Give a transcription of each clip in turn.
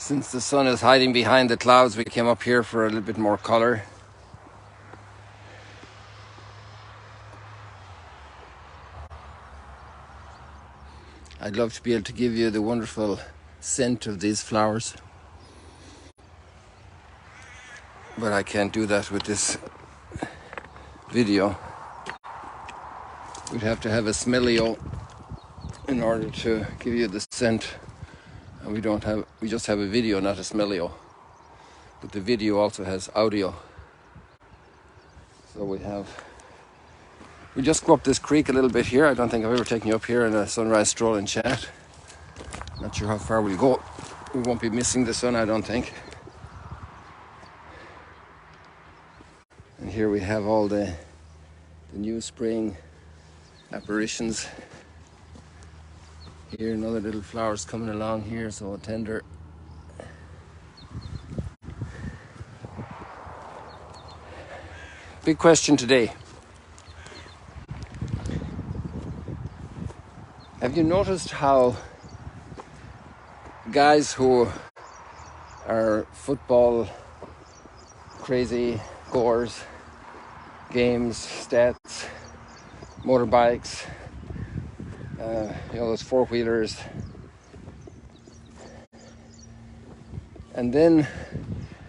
Since the sun is hiding behind the clouds, we came up here for a little bit more color. I'd love to be able to give you the wonderful scent of these flowers, but I can't do that with this video. We'd have to have a smellio in order to give you the scent, and we just have a video, not a smellio. But the video also has audio. So we just go up this creek a little bit here. I don't think I've ever taken you up here in a sunrise stroll and chat. Not sure how far we'll go. We won't be missing the sun, I don't think. And here we have all the new spring apparitions. Here another little flowers coming along here, so tender. Big question today. Have you noticed how guys who are football crazy goers, games, stats, motorbikes, those four-wheelers, and then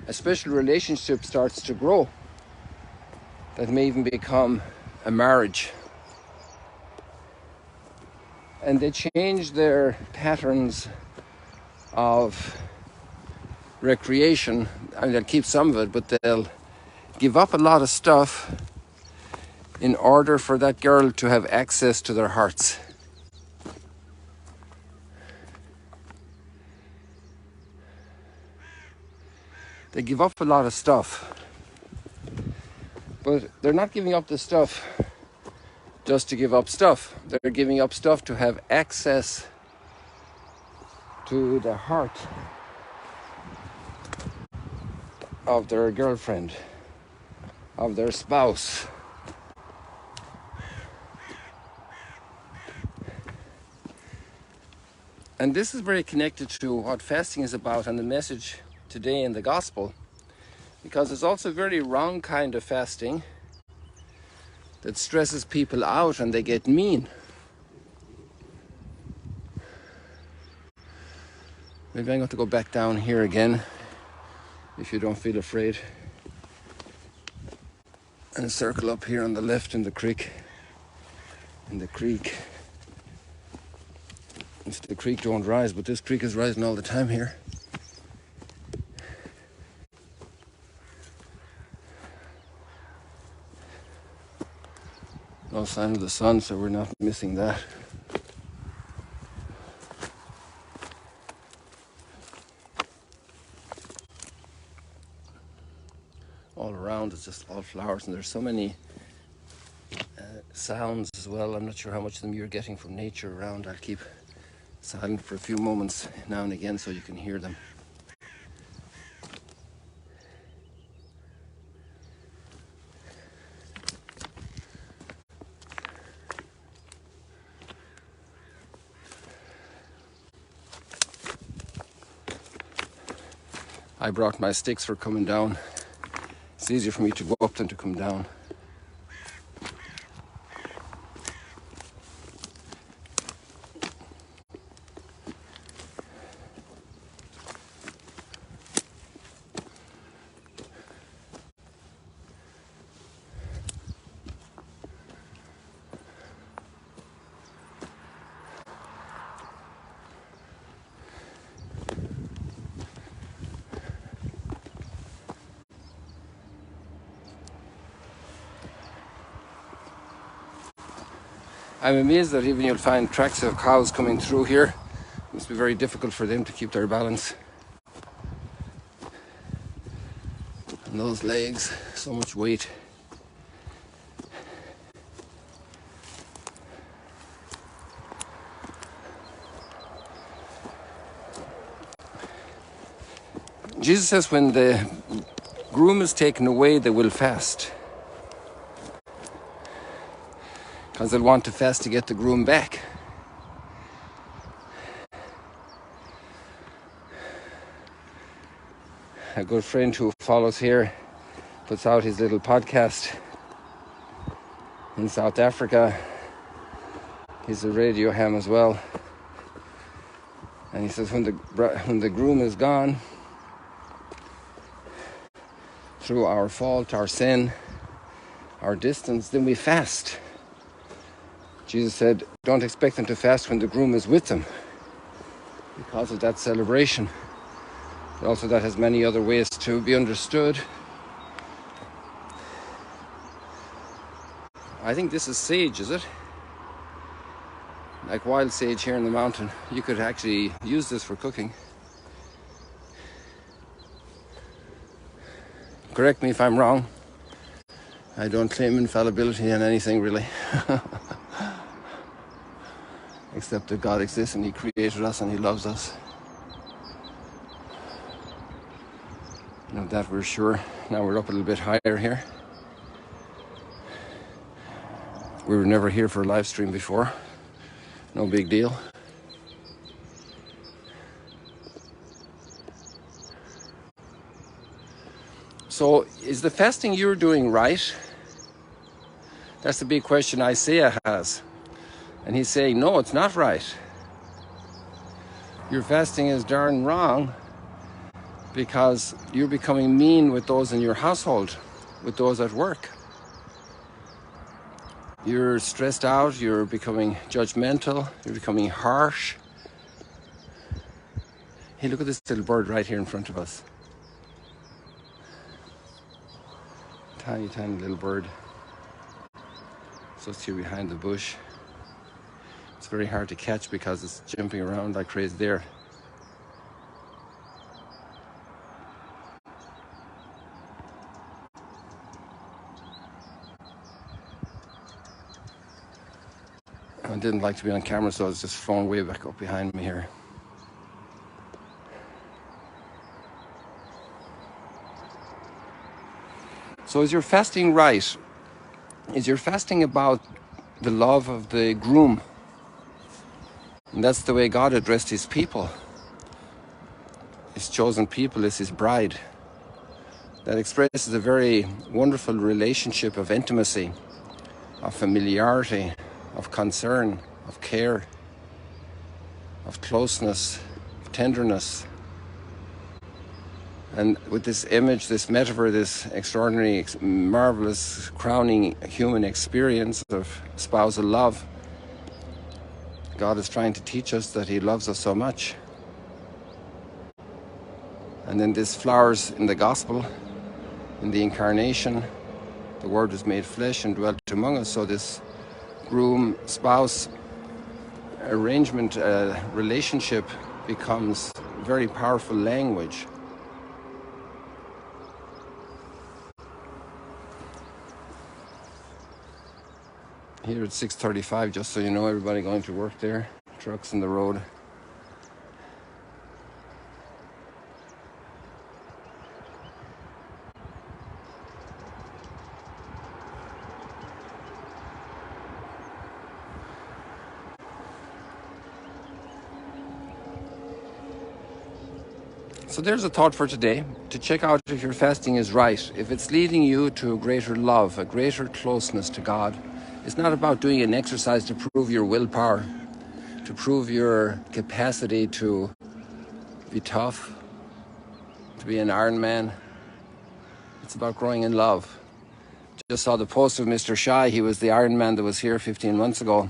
a special relationship starts to grow that may even become a marriage, and they change their patterns of recreation. I mean, they'll keep some of it, but they'll give up a lot of stuff in order for that girl to have access to their hearts. They give up a lot of stuff, but they're not giving up the stuff just to give up stuff. They're giving up stuff to have access to the heart of their girlfriend, of their spouse. And this is very connected to what fasting is about and the message today in the gospel, because there's also a very wrong kind of fasting that stresses people out and they get mean. Maybe I'm going to go back down here again, if you don't feel afraid, and circle up here on the left in the creek. If the creek don't rise, but this creek is rising all the time here. No sign of the sun, so we're not missing that. All around it's just all flowers, and there's so many sounds as well. I'm not sure how much of them you're getting from nature around. I'll keep silent for a few moments now and again so you can hear them. I brought my sticks for coming down. It's easier for me to go up than to come down. I'm amazed that even you'll find tracks of cows coming through here. It must be very difficult for them to keep their balance. And those legs, so much weight. Jesus says when the groom is taken away, they will fast. Because they'll want to fast to get the groom back. a good friend who follows here, puts out his little podcast in South Africa. He's a radio ham as well. And he says when the groom is gone, through our fault, our sin, our distance, then we fast. Jesus said, don't expect them to fast when the groom is with them, because of that celebration. But also that has many other ways to be understood. I think this is sage, is it? Like wild sage here in the mountain. You could actually use this for cooking. Correct me if I'm wrong. I don't claim infallibility on anything really. Except that God exists and He created us and He loves us. And of that we're sure. Now we're up a little bit higher here. We were never here for a live stream before. No big deal. So, is the fasting you're doing right? That's the big question Isaiah has. And he's saying, no, it's not right. Your fasting is darn wrong because you're becoming mean with those in your household, with those at work. You're stressed out, you're becoming judgmental, you're becoming harsh. Hey, look at this little bird right here in front of us. Tiny, tiny little bird. So it's here behind the bush. It's very hard to catch because it's jumping around like crazy there. I didn't like to be on camera, so I was just thrown way back up behind me here. So is your fasting right? Is your fasting about the love of the groom? And that's the way God addressed His people. His chosen people is His bride. That expresses a very wonderful relationship of intimacy, of familiarity, of concern, of care, of closeness, of tenderness. And with this image, this metaphor, this extraordinary, marvelous, crowning human experience of spousal love, God is trying to teach us that He loves us so much. And then this flowers in the gospel, in the incarnation. The Word was made flesh and dwelt among us. So this groom-spouse arrangement, relationship becomes very powerful language. Here at 6:35, just so you know, everybody going to work there, trucks in the road. So there's a thought for today, to check out if your fasting is right, if it's leading you to a greater love, a greater closeness to God. It's not about doing an exercise to prove your willpower, to prove your capacity to be tough, to be an Iron Man. It's about growing in love. Just saw the post of Mr. Shy. He was the Iron Man that was here 15 months ago,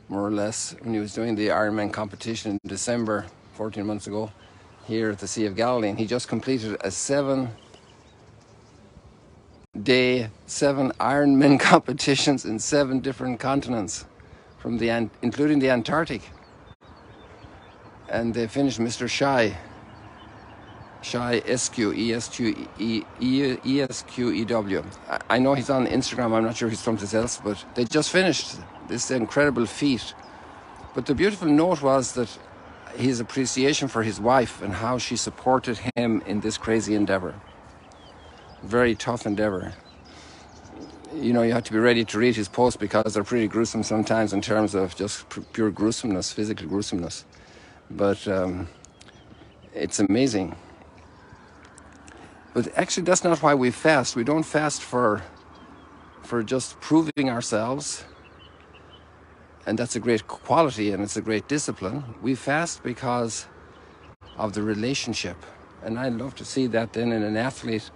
more or less, when he was doing the Ironman competition in December, 14 months ago, here at the Sea of Galilee. And he just completed a 7-day, 7 Ironman competitions in 7 different continents, including the Antarctic. And they finished Mr. Shy Esque, E-S-Q-E-W. I know he's on Instagram, I'm not sure he's from this else, but they just finished this incredible feat. But the beautiful note was that his appreciation for his wife and how she supported him in this crazy endeavor. Very tough endeavor. You know, you have to be ready to read his posts because they're pretty gruesome sometimes in terms of just pure gruesomeness, physical gruesomeness. But it's amazing. But actually, that's not why we fast. We don't fast for just proving ourselves. And that's a great quality and it's a great discipline. We fast because of the relationship. And I love to see that then in an athlete,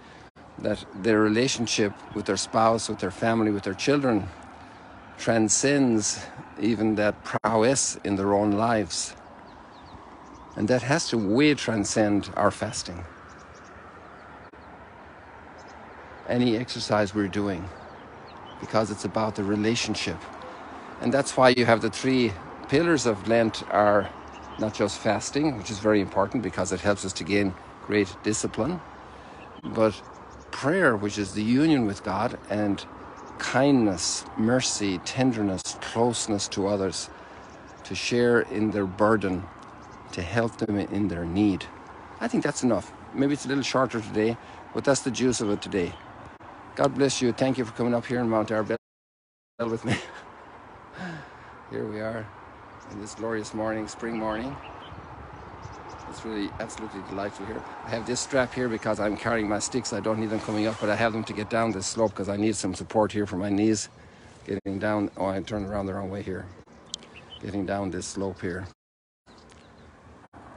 that their relationship with their spouse, with their family, with their children transcends even that prowess in their own lives. And that has to way transcend our fasting. Any exercise we're doing, because it's about the relationship. And that's why you have the 3 pillars of Lent are not just fasting, which is very important because it helps us to gain great discipline, but prayer, which is the union with God, and kindness, mercy, tenderness, closeness to others, to share in their burden, to help them in their need. I think that's enough. Maybe it's a little shorter today, but that's the juice of it today. God bless you. Thank you for coming up here in Mount Arbel with me. Here we are in this glorious morning, spring morning. It's really absolutely delightful here. I have this strap here because I'm carrying my sticks. I don't need them coming up, but I have them to get down this slope because I need some support here for my knees. Getting down, oh, I turned around the wrong way here. Getting down this slope here.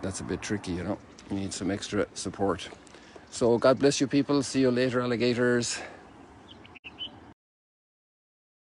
That's a bit tricky, you know. You need some extra support. So God bless you people. See you later, alligators.